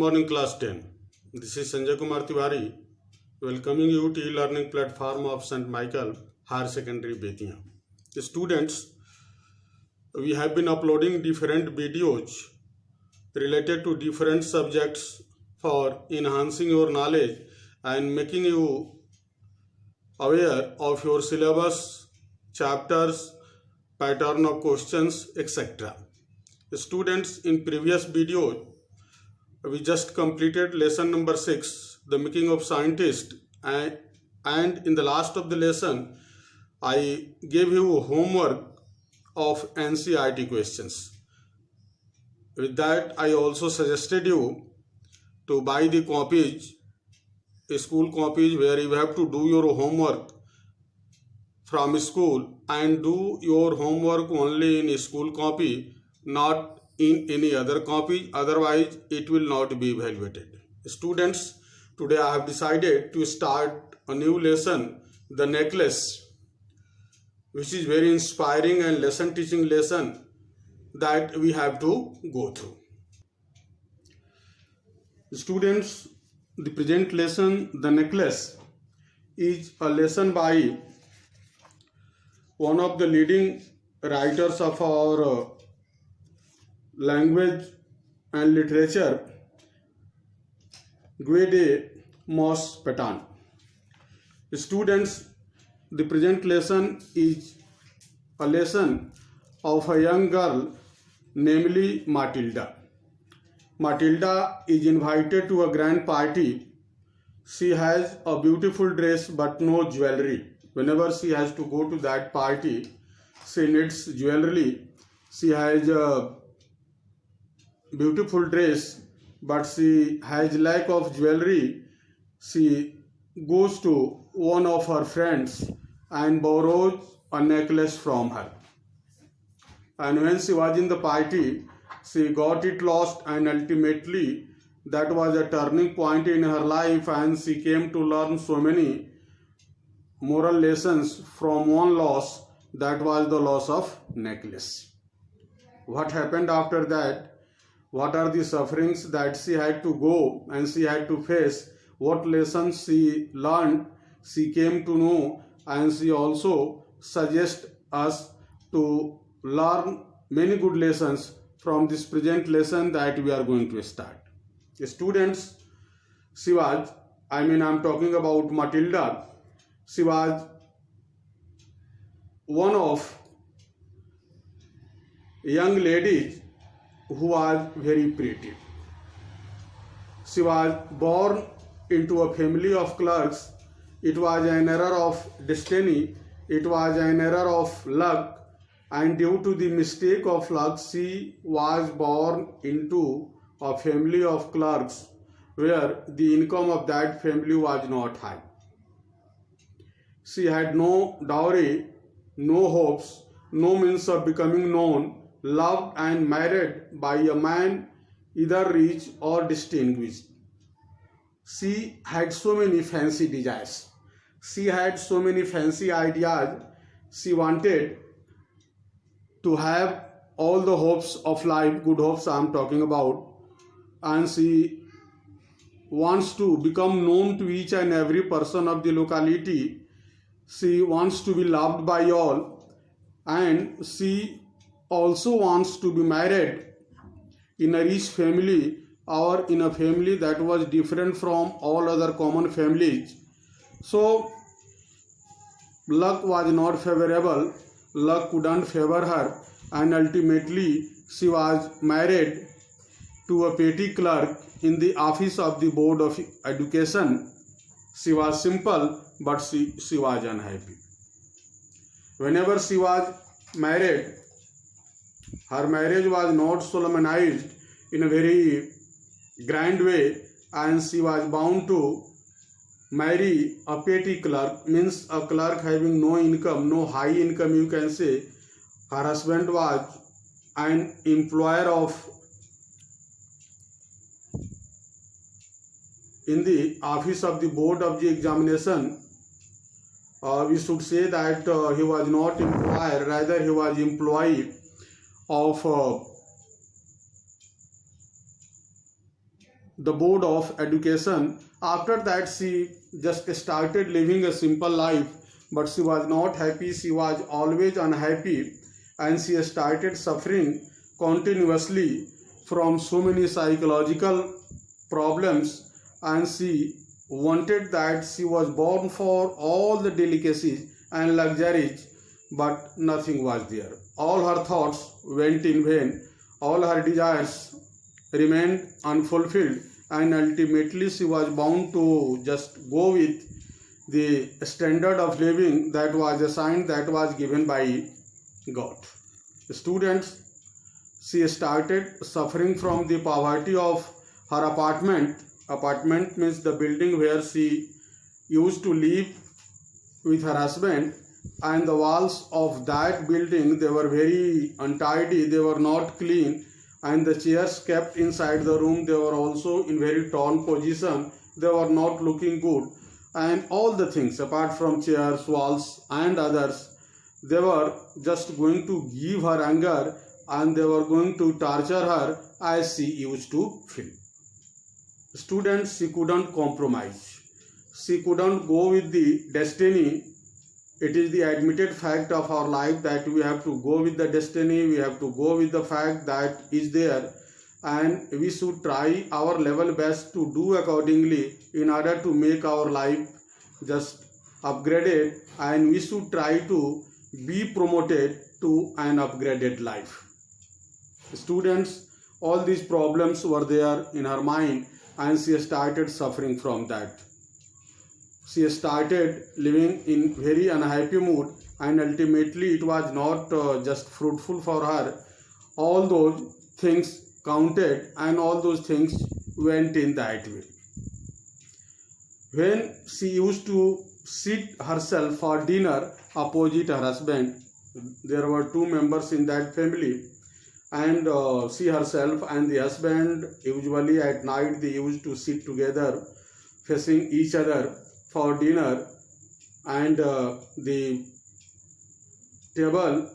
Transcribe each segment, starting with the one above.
morning class 10. This is Sanjay Kumar Tiwari welcoming you to e-learning platform of St. Michael Higher Secondary Bethiya. Students, we have been uploading different videos related to different subjects for enhancing your knowledge and making you aware of your syllabus, chapters, pattern of questions, etc. Students, in previous video, we just completed lesson number 6, the making of scientist, and in the last of the lesson, I gave you homework of NCERT questions. With that, I also suggested you to buy the copies, school copies, where you have to do your homework from school and do your homework only in school copy, not in any other copy, otherwise it will not be evaluated. Students, today I have decided to start a new lesson, the necklace, which is very inspiring and lesson teaching lesson that we have to go through. Students, the present lesson, the necklace, is a lesson by one of the leading writers of our language and literature, Guy de Maupassant. Students, the present lesson is a lesson of a young girl, namely Matilda. Matilda is invited to a grand party. She has a beautiful dress but no jewelry. Whenever she has to go to that party, she needs jewelry. She has a beautiful dress but she has lack of jewelry. She goes to one of her friends and borrows a necklace from her. And when she was in the party, she got it lost, and ultimately that was a turning point in her life, and she came to learn so many moral lessons from one loss, that was the loss of necklace. What happened after that? What are the sufferings that she had to go and she had to face? What lessons she learned, she came to know, and she also suggests us to learn many good lessons from this present lesson that we are going to start. Students, I'm talking about Matilda. She was one of young ladies who was very pretty. She was born into a family of clerks. It was an error of destiny. It was an error of luck. And due to the mistake of luck, she was born into a family of clerks where the income of that family was not high. She had no dowry, no hopes, no means of becoming known, loved and married by a man either rich or distinguished. She had so many fancy desires. She had so many fancy ideas. She wanted to have all the hopes of life, good hopes I am talking about, and she wants to become known to each and every person of the locality. She wants to be loved by all, and she also wants to be married in a rich family or in a family that was different from all other common families. So luck was not favorable. Luck couldn't favor her, and ultimately she was married to a petty clerk in the office of the Board of Education. She was simple, but she was unhappy. Whenever she was married, her marriage was not solemnized in a very grand way, and she was bound to marry a petty clerk, means a clerk having no income, no high income you can say. Her husband was an employer in the office of the Board of the Examination. We should say that he was not employer, rather he was employee of the board of education. After that, she just started living a simple life, but she was not happy. She was always unhappy, and she started suffering continuously from so many psychological problems, and she wanted that she was born for all the delicacies and luxuries, but nothing was there. All her thoughts went in vain, all her desires remained unfulfilled, and ultimately she was bound to just go with the standard of living that was assigned, that was given by God. Students, she started suffering from the poverty of her apartment. Apartment means the building where she used to live with her husband, and the walls of that building, they were very untidy, they were not clean, and the chairs kept inside the room, they were also in very torn position, they were not looking good, and all the things apart from chairs, walls and others, they were just going to give her anger, and they were going to torture her as she used to feel. Students, she couldn't compromise, she couldn't go with the destiny. It is the admitted fact of our life that we have to go with the destiny, we have to go with the fact that is there, and we should try our level best to do accordingly in order to make our life just upgraded, and we should try to be promoted to an upgraded life. Students, all these problems were there in her mind, and she started suffering from that. She started living in very unhappy mood, and ultimately it was not just fruitful for her. All those things counted, and all those things went in that way. When she used to sit herself for dinner opposite her husband, there were two members in that family, and she herself and the husband, usually at night they used to sit together facing each other for dinner, and the table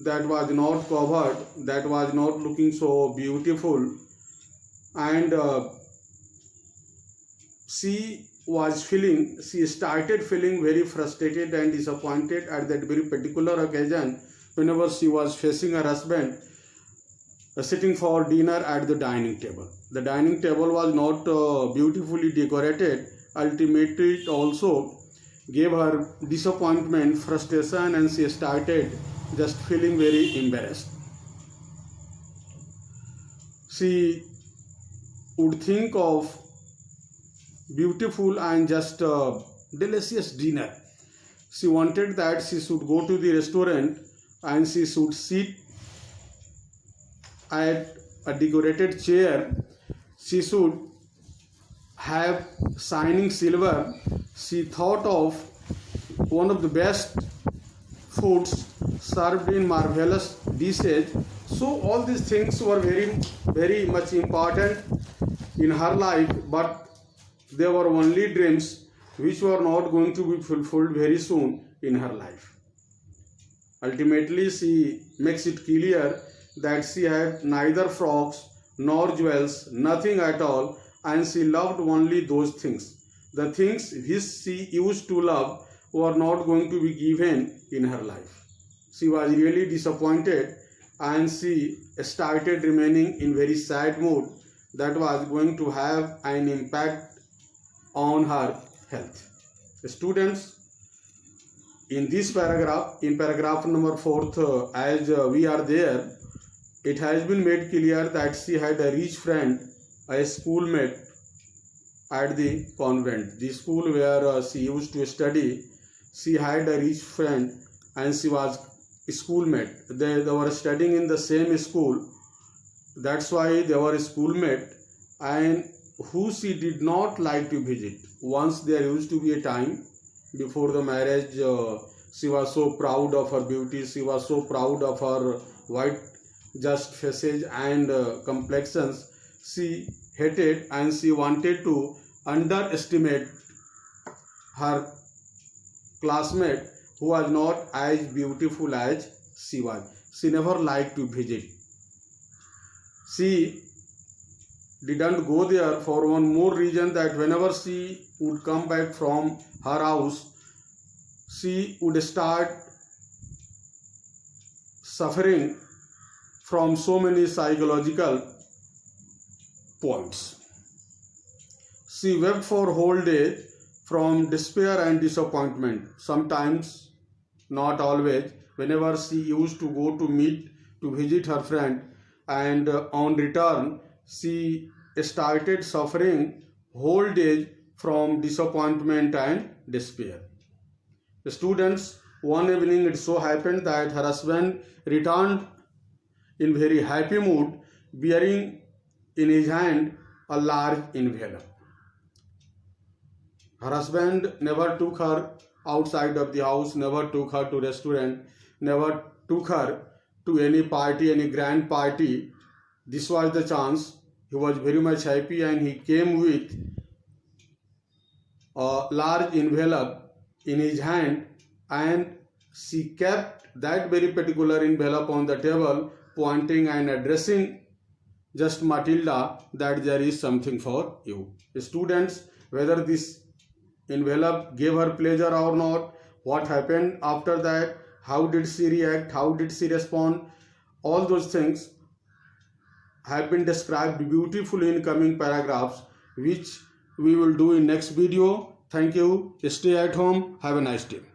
that was not covered, that was not looking so beautiful, and she started feeling very frustrated and disappointed at that very particular occasion whenever she was facing her husband sitting for dinner at the dining table. The dining table was not beautifully decorated. Ultimately, it also gave her disappointment, frustration, and she started just feeling very embarrassed. She would think of beautiful and just delicious dinner. She wanted that she should go to the restaurant and she should sit at a decorated chair. She should have shining silver. She thought of one of the best foods served in marvelous dishes. So all these things were very, very much important in her life, but they were only dreams which were not going to be fulfilled very soon in her life. Ultimately, she makes it clear that she had neither frocks nor jewels, nothing at all, and she loved only those things. The things which she used to love were not going to be given in her life. She was really disappointed, and she started remaining in very sad mood that was going to have an impact on her health. Students, in this paragraph, in paragraph number 4, as we are there, it has been made clear that she had a rich friend, a schoolmate at the convent, the school where she used to study. She had a rich friend and she was a schoolmate. They were studying in the same school. That's why they were a schoolmate, and who she did not like to visit. Once there used to be a time before the marriage, she was so proud of her beauty, she was so proud of her white just faces and complexions. She hated and she wanted to underestimate her classmate who was not as beautiful as she was. She never liked to visit. She didn't go there for one more reason, that whenever she would come back from her house, she would start suffering from so many psychological points. She wept for whole day from despair and disappointment. Sometimes, not always, whenever she used to go to visit her friend, and on return she started suffering whole day from disappointment and despair. The students, one evening it so happened that her husband returned in very happy mood, bearing in his hand a large envelope. Her husband never took her outside of the house, never took her to restaurant, never took her to any party, any grand party. This was the chance. He was very much happy, and he came with a large envelope in his hand, and she kept that very particular envelope on the table, pointing and addressing just Matilda, that there is something for you. Students, whether this envelope gave her pleasure or not, what happened after that, how did she react, how did she respond, all those things have been described beautifully in coming paragraphs, which we will do in next video. Thank you. Stay at home. Have a nice day.